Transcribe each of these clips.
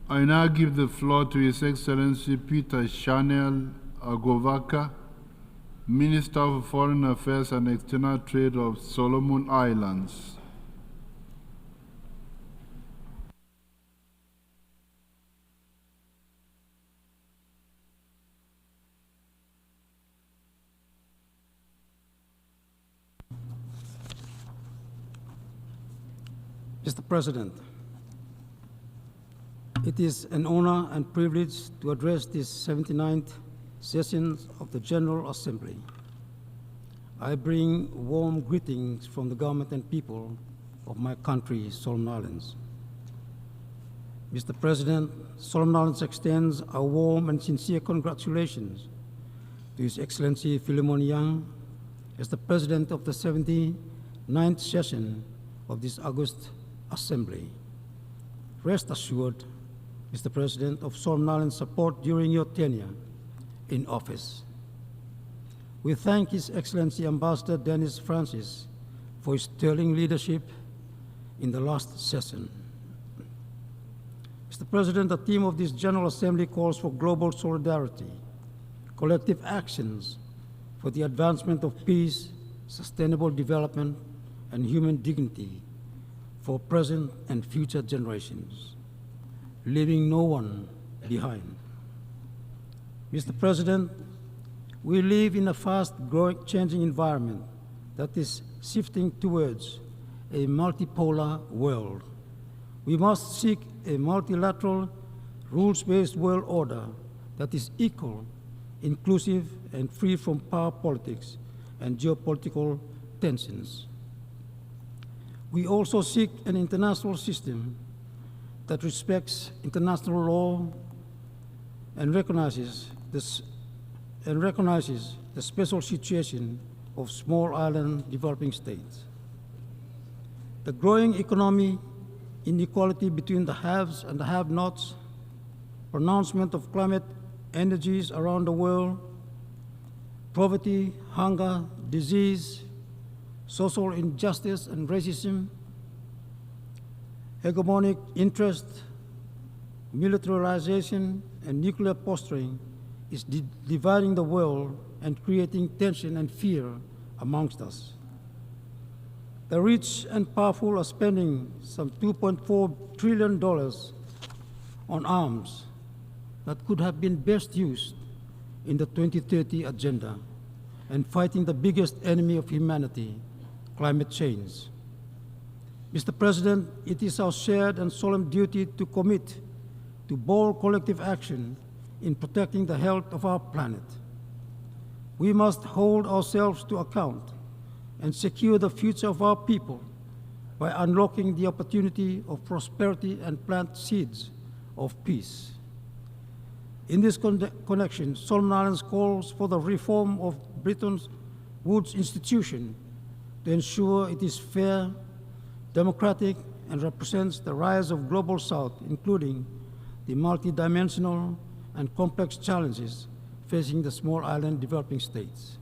I now give the floor to His Excellency Peter Shanel Agovaka, Minister of Foreign Affairs and External Trade of Solomon Islands. Mr. President, it is an honor and privilege to address this 79th session of the General Assembly. I bring warm greetings from the government and people of my country, Solomon Islands. Mr. President, Solomon Islands extends a warm and sincere congratulations to His Excellency Philemon Young as the President of the 79th session of this August Assembly. Rest assured, Mr. President, of Solomon Islands' support during your tenure in office. We thank His Excellency Ambassador Dennis Francis for his sterling leadership in the last session. Mr. President, the theme of this General Assembly calls for global solidarity, collective actions for the advancement of peace, sustainable development, and human dignity for present and future generations, leaving no one behind. Mr. President, we live in a fast-growing, changing environment that is shifting towards a multipolar world. We must seek a multilateral, rules-based world order that is equal, inclusive, and free from power politics and geopolitical tensions. We also seek an international system that respects international law and recognizes the special situation of small island developing states. The growing economic inequality between the haves and the have-nots, pronouncement of climate energies around the world, poverty, hunger, disease, social injustice and racism, hegemonic interest, militarization, and nuclear posturing is dividing the world and creating tension and fear amongst us. The rich and powerful are spending some $2.4 trillion on arms that could have been best used in the 2030 agenda and fighting the biggest enemy of humanity, climate change. Mr. President, it is our shared and solemn duty to commit to bold collective action in protecting the health of our planet. We must hold ourselves to account and secure the future of our people by unlocking the opportunity of prosperity and plant seeds of peace. In this connection, Solomon Islands calls for the reform of Bretton Woods institution to ensure it is fair, democratic, and represents the rise of Global South, including the multidimensional and complex challenges facing the small island developing states.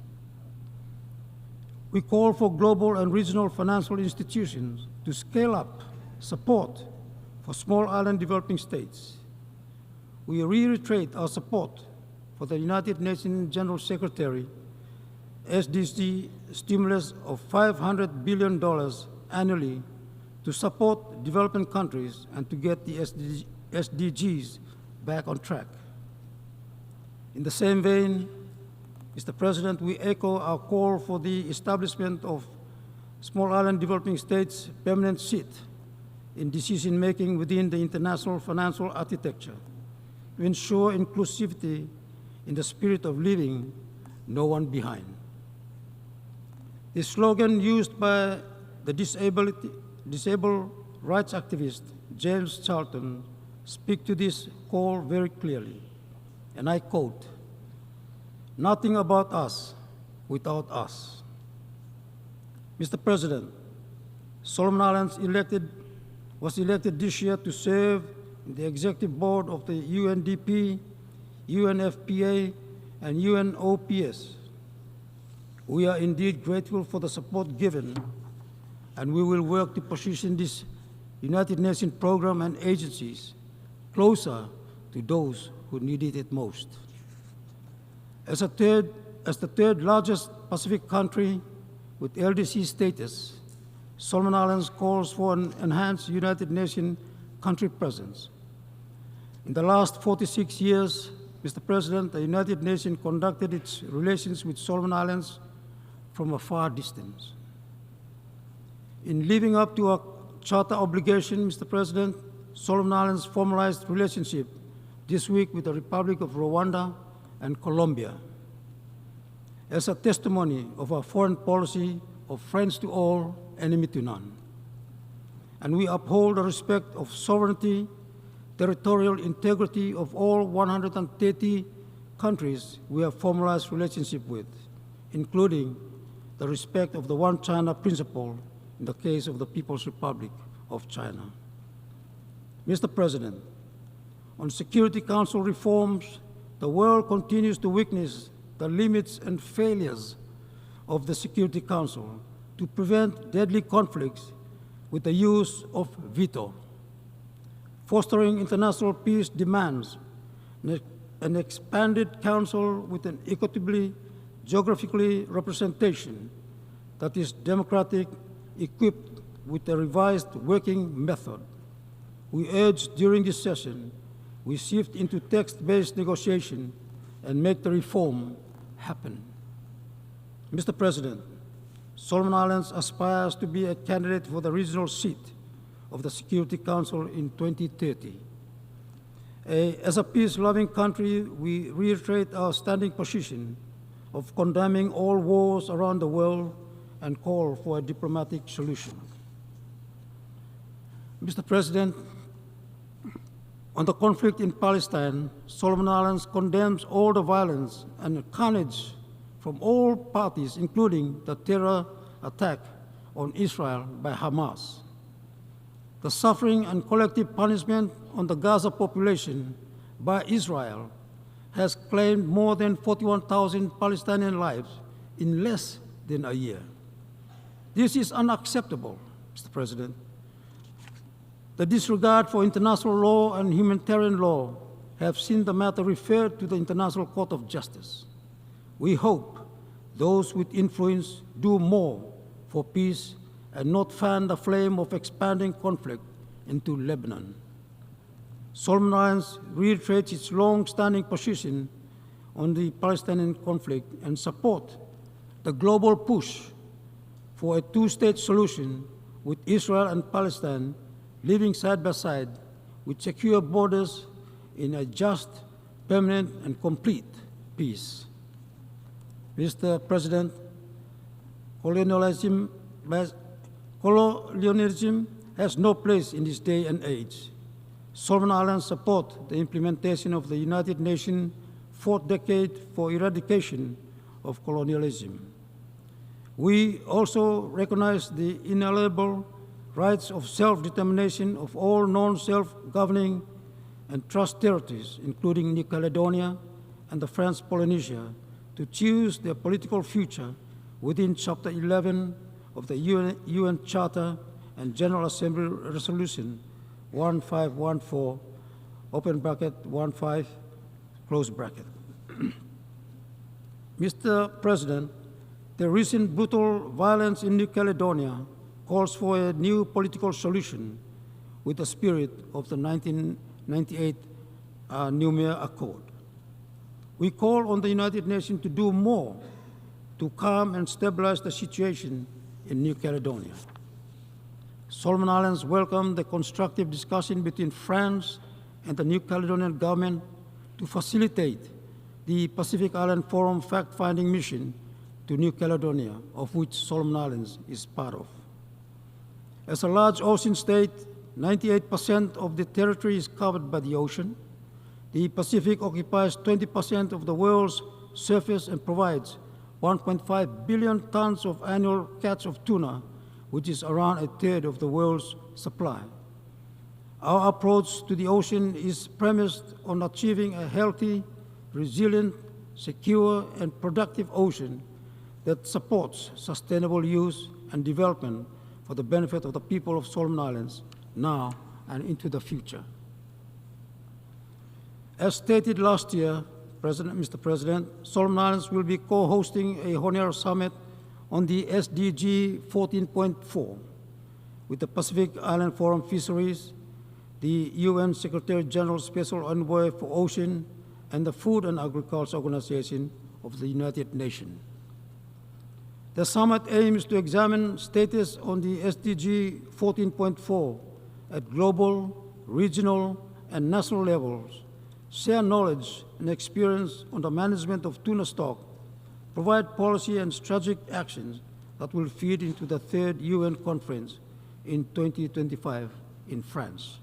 We call for global and regional financial institutions to scale up support for small island developing states. We reiterate our support for the United Nations General Secretary SDG stimulus of $500 billion annually to support developing countries and to get the SDGs back on track. In the same vein, Mr. President, we echo our call for the establishment of small island developing states' permanent seat in decision-making within the international financial architecture to ensure inclusivity in the spirit of leaving no one behind. The slogan used by the disabled rights activist James Charlton speaks to this call very clearly, and I quote, "Nothing about us without us." Mr. President, Solomon Islands was elected this year to serve in the executive board of the UNDP, UNFPA, and UNOPS. We are indeed grateful for the support given, and we will work to position this United Nations program and agencies closer to those who needed it most. As the third largest Pacific country with LDC status, Solomon Islands calls for an enhanced United Nations country presence. In the last 46 years, Mr. President, the United Nations conducted its relations with Solomon Islands from a far distance. In living up to our charter obligation, Mr. President, Solomon Islands formalized relationship this week with the Republic of Rwanda and Colombia as a testimony of our foreign policy of friends to all, enemy to none. And we uphold the respect of sovereignty, territorial integrity of all 130 countries we have formalized relationship with, including the respect of the One China principle in the case of the People's Republic of China. Mr. President, on Security Council reforms, the world continues to witness the limits and failures of the Security Council to prevent deadly conflicts with the use of veto. Fostering international peace demands an expanded council with an equitably geographically representation that is democratic, equipped with a revised working method. We urge during this session, we shift into text-based negotiation and make the reform happen. Mr. President, Solomon Islands aspires to be a candidate for the regional seat of the Security Council in 2030. As a peace-loving country, we reiterate our standing position of condemning all wars around the world and call for a diplomatic solution. Mr. President, on the conflict in Palestine, Solomon Islands condemns all the violence and carnage from all parties, including the terror attack on Israel by Hamas. The suffering and collective punishment on the Gaza population by Israel has claimed more than 41,000 Palestinian lives in less than a year. This is unacceptable, Mr. President. The disregard for international law and humanitarian law have seen the matter referred to the International Court of Justice. We hope those with influence do more for peace and not fan the flame of expanding conflict into Lebanon. Solomon Islands reiterates its long-standing position on the Palestinian conflict and support the global push for a two-state solution with Israel and Palestine living side by side with secure borders in a just, permanent, and complete peace. Mr. President, colonialism has no place in this day and age. Solomon Islands support the implementation of the United Nations Fourth Decade for Eradication of Colonialism. We also recognize the inalienable rights of self-determination of all non-self-governing and trust territories, including New Caledonia and the French Polynesia, to choose their political future within Chapter 11 of the UN Charter and General Assembly Resolution 1514, open bracket, 15, close bracket. Mr. President, the recent brutal violence in New Caledonia calls for a new political solution with the spirit of the 1998 Noumea Accord. We call on the United Nations to do more to calm and stabilize the situation in New Caledonia. Solomon Islands welcome the constructive discussion between France and the New Caledonian government to facilitate the Pacific Island Forum fact-finding mission to New Caledonia, of which Solomon Islands is part of. As a large ocean state, 98% of the territory is covered by the ocean. The Pacific occupies 20% of the world's surface and provides 1.5 billion tons of annual catch of tuna, which is around a third of the world's supply. Our approach to the ocean is premised on achieving a healthy, resilient, secure, and productive ocean that supports sustainable use and development for the benefit of the people of Solomon Islands now and into the future. As stated last year, Mr. President, Solomon Islands will be co-hosting a Honor Summit on the SDG 14.4 with the Pacific Island Forum Fisheries, the UN Secretary General Special Envoy for Ocean, and the Food and Agriculture Organization of the United Nations. The summit aims to examine status on the SDG 14.4 at global, regional, and national levels, share knowledge and experience on the management of tuna stock, provide policy and strategic actions that will feed into the third UN conference in 2025 in France.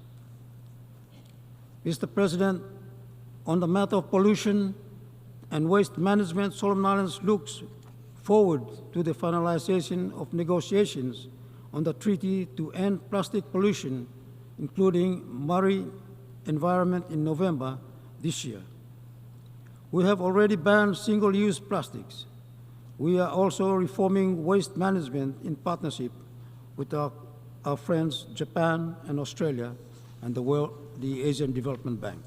Mr. President, on the matter of pollution and waste management, Solomon Islands looks forward to the finalization of negotiations on the treaty to end plastic pollution, including marine environment, in November this year. We have already banned single-use plastics. We are also reforming waste management in partnership with our friends Japan and Australia and the Asian Development Bank.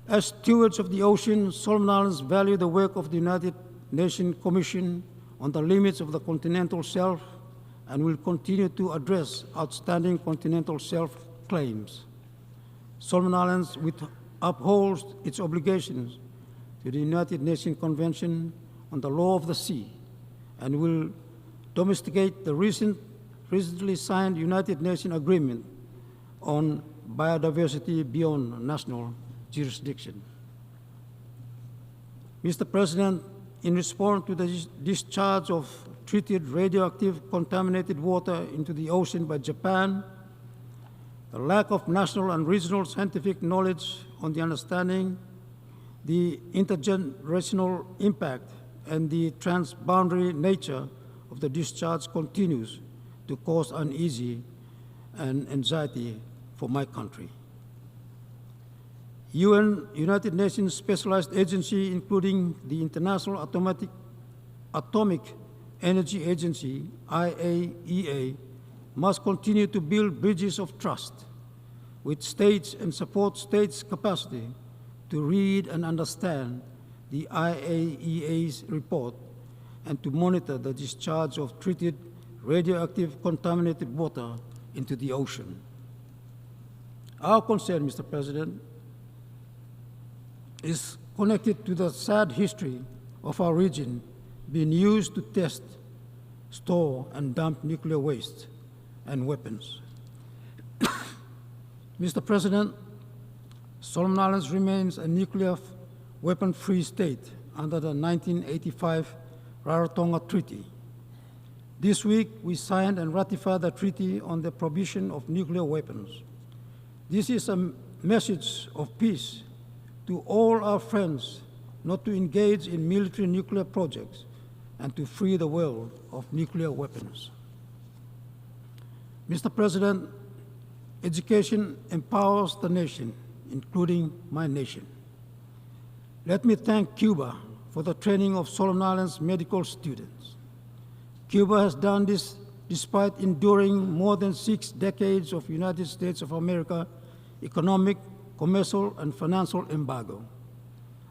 As stewards of the ocean, Solomon Islands value the work of the United Nations Commission on the limits of the continental shelf and will continue to address outstanding continental shelf claims. Solomon Islands upholds its obligations to the United Nations Convention on the Law of the Sea and will domesticate the recently signed United Nations Agreement on biodiversity beyond national jurisdiction. Mr. President, in response to the discharge of treated radioactive contaminated water into the ocean by Japan, the lack of national and regional scientific knowledge on the understanding, the intergenerational impact, and the transboundary nature of the discharge continues to cause uneasy and anxiety for my country. United Nations specialized agency, including the International Atomic Energy Agency, IAEA, must continue to build bridges of trust with states and support states' capacity to read and understand the IAEA's report and to monitor the discharge of treated radioactive contaminated water into the ocean. Our concern, Mr. President, is connected to the sad history of our region being used to test, store, and dump nuclear waste and weapons. Mr. President, Solomon Islands remains a nuclear weapon-free state under the 1985 Rarotonga Treaty. This week, we signed and ratified the Treaty on the Prohibition of Nuclear Weapons. This is a message of peace to all our friends not to engage in military nuclear projects and to free the world of nuclear weapons. Mr. President, education empowers the nation, including my nation. Let me thank Cuba for the training of Solomon Islands medical students. Cuba has done this despite enduring more than 6 decades of United States of America economic, commercial, and financial embargo,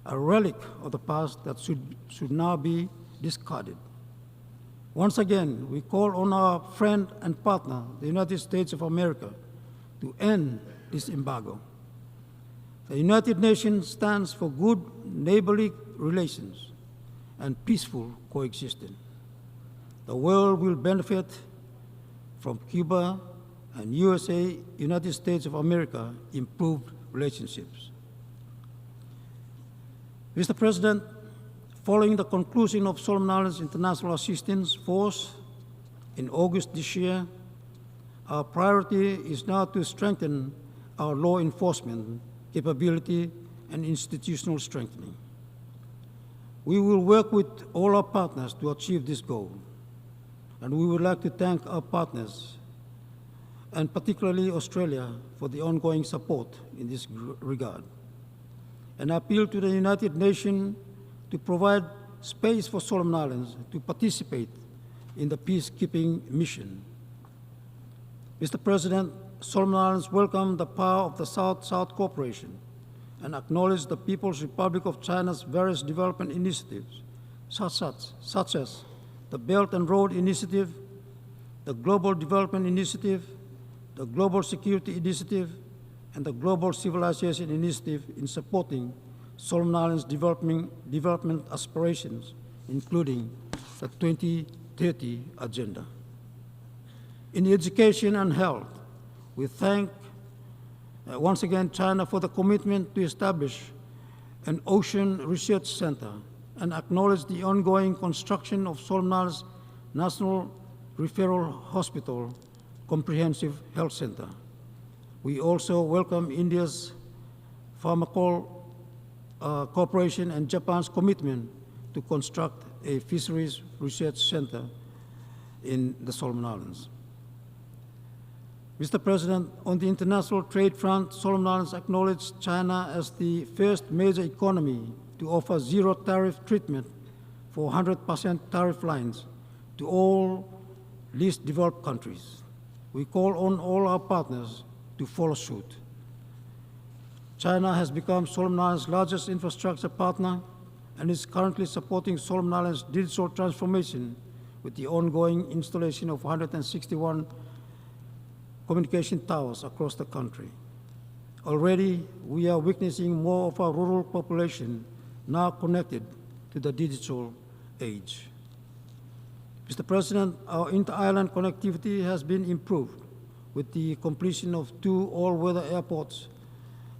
a relic of the past that should now be discarded. Once again, we call on our friend and partner, the United States of America, to end this embargo. The United Nations stands for good neighborly relations and peaceful coexistence. The world will benefit from Cuba and USA, United States of America, improved relationships. Mr. President, following the conclusion of Solomon Islands International Assistance Force in August this year, our priority is now to strengthen our law enforcement capability and institutional strengthening. We will work with all our partners to achieve this goal, and we would like to thank our partners, and particularly Australia, for the ongoing support in this regard. And appeal to the United Nations to provide space for Solomon Islands to participate in the peacekeeping mission. Mr. President, Solomon Islands welcome the power of the South-South cooperation and acknowledge the People's Republic of China's various development initiatives, such as the Belt and Road Initiative, the Global Development Initiative, the Global Security Initiative, and the Global Civilization Initiative in supporting Solomon Islands' development aspirations, including the 2030 Agenda. In education and health, we thank once again China for the commitment to establish an ocean research center and acknowledge the ongoing construction of Solomon Islands National Referral Hospital Comprehensive Health Center. We also welcome India's Pharmacal Corporation and Japan's commitment to construct a fisheries research center in the Solomon Islands. Mr. President, on the international trade front, Solomon Islands acknowledged China as the first major economy to offer zero tariff treatment for 100% tariff lines to all least developed countries. We call on all our partners to follow suit. China has become Solomon Islands' largest infrastructure partner and is currently supporting Solomon Islands' digital transformation with the ongoing installation of 161 communication towers across the country. Already, we are witnessing more of our rural population now connected to the digital age. Mr. President, our inter-island connectivity has been improved with the completion of 2 all-weather airports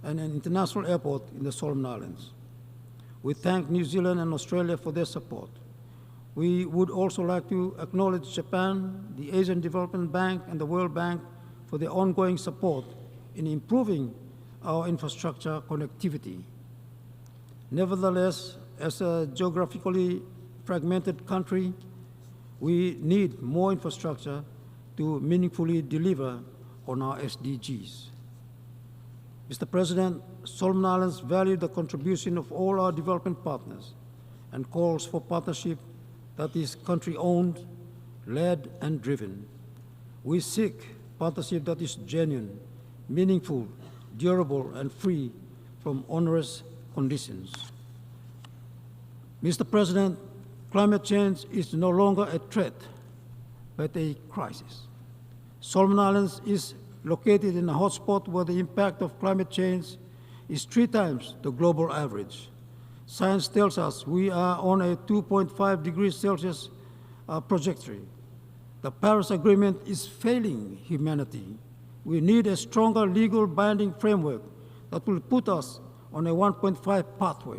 and an international airport in the Solomon Islands. We thank New Zealand and Australia for their support. We would also like to acknowledge Japan, the Asian Development Bank, and the World Bank for their ongoing support in improving our infrastructure connectivity. Nevertheless, as a geographically fragmented country, we need more infrastructure to meaningfully deliver on our SDGs. Mr. President, Solomon Islands value the contribution of all our development partners and calls for partnership that is country-owned, led, and driven. We seek partnership that is genuine, meaningful, durable, and free from onerous conditions. Mr. President, climate change is no longer a threat, but a crisis. Solomon Islands is located in a hotspot where the impact of climate change is 3 times the global average. Science tells us we are on a 2.5 degrees Celsius trajectory. The Paris Agreement is failing humanity. We need a stronger legal binding framework that will put us on a 1.5 pathway.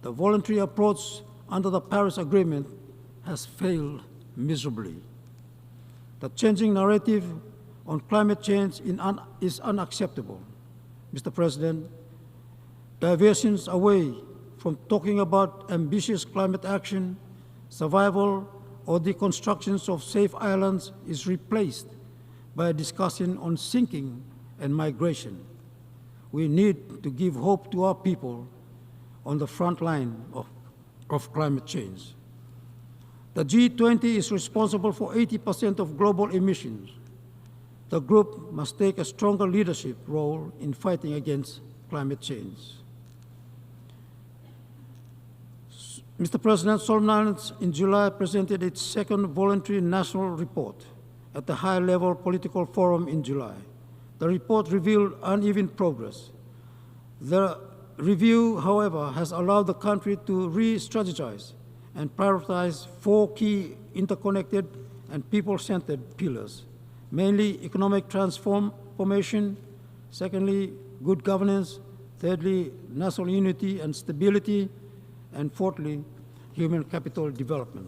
The voluntary approach under the Paris Agreement has failed miserably. The changing narrative on climate change is unacceptable. Mr. President, diversions away from talking about ambitious climate action, survival, or the constructions of safe islands is replaced by a discussion on sinking and migration. We need to give hope to our people on the front line of climate change. The G20 is responsible for 80% of global emissions. The group must take a stronger leadership role in fighting against climate change. Mr. President, Solomon Islands in July presented its second voluntary national report at the high-level political forum in July. The report revealed uneven progress. The review, however, has allowed the country to re-strategize and prioritize 4 key interconnected and people-centered pillars, mainly economic transformation, secondly, good governance, thirdly, national unity and stability, and fourthly, human capital development.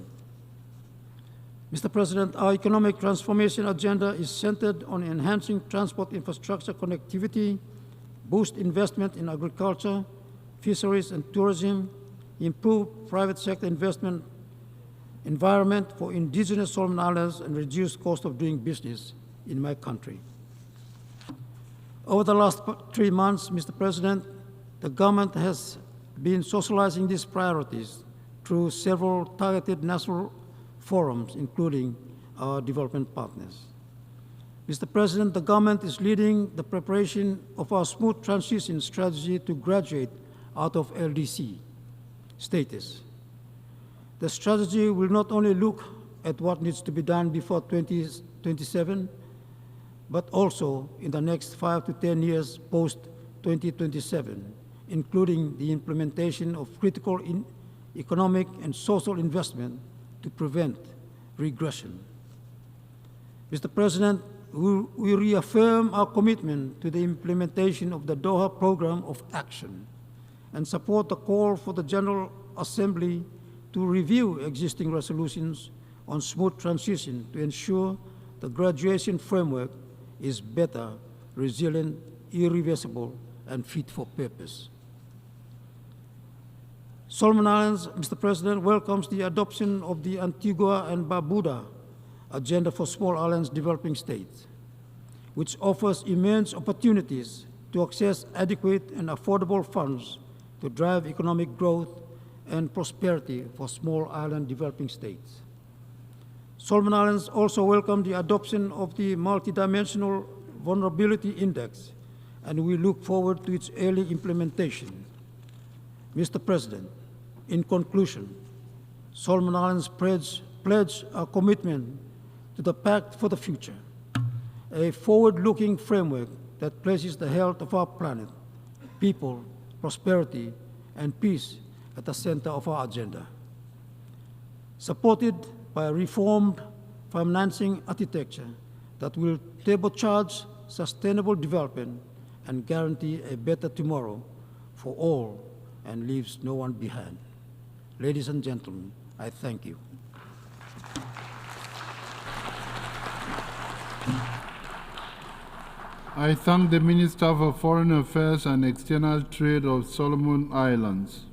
Mr. President, our economic transformation agenda is centered on enhancing transport infrastructure connectivity, boost investment in agriculture, fisheries, and tourism, improve private sector investment environment for indigenous Solomon Islands, and reduce cost of doing business in my country. Over the last 3 months, Mr. President, the government has been socializing these priorities through several targeted national forums, including our development partners. Mr. President, the government is leading the preparation of our smooth transition strategy to graduate out of LDC status. The strategy will not only look at what needs to be done before 2027, but also in the next 5 to 10 years post-2027, including the implementation of critical economic and social investment to prevent regression. Mr. President, we reaffirm our commitment to the implementation of the Doha Program of Action and support the call for the General Assembly to review existing resolutions on smooth transition to ensure the graduation framework is better, resilient, irreversible, and fit for purpose. Solomon Islands, Mr. President, welcomes the adoption of the Antigua and Barbuda Agenda for Small Islands Developing States, which offers immense opportunities to access adequate and affordable funds to drive economic growth and prosperity for small island developing states. Solomon Islands also welcome the adoption of the Multidimensional Vulnerability Index, and we look forward to its early implementation. Mr. President, in conclusion, Solomon Islands pledge our commitment to the Pact for the Future, a forward-looking framework that places the health of our planet, people, prosperity, and peace at the center of our agenda. Supported by a reformed financing architecture that will turbocharge sustainable development and guarantee a better tomorrow for all and leaves no one behind. Ladies and gentlemen, I thank you. I thank the Minister for Foreign Affairs and External Trade of Solomon Islands.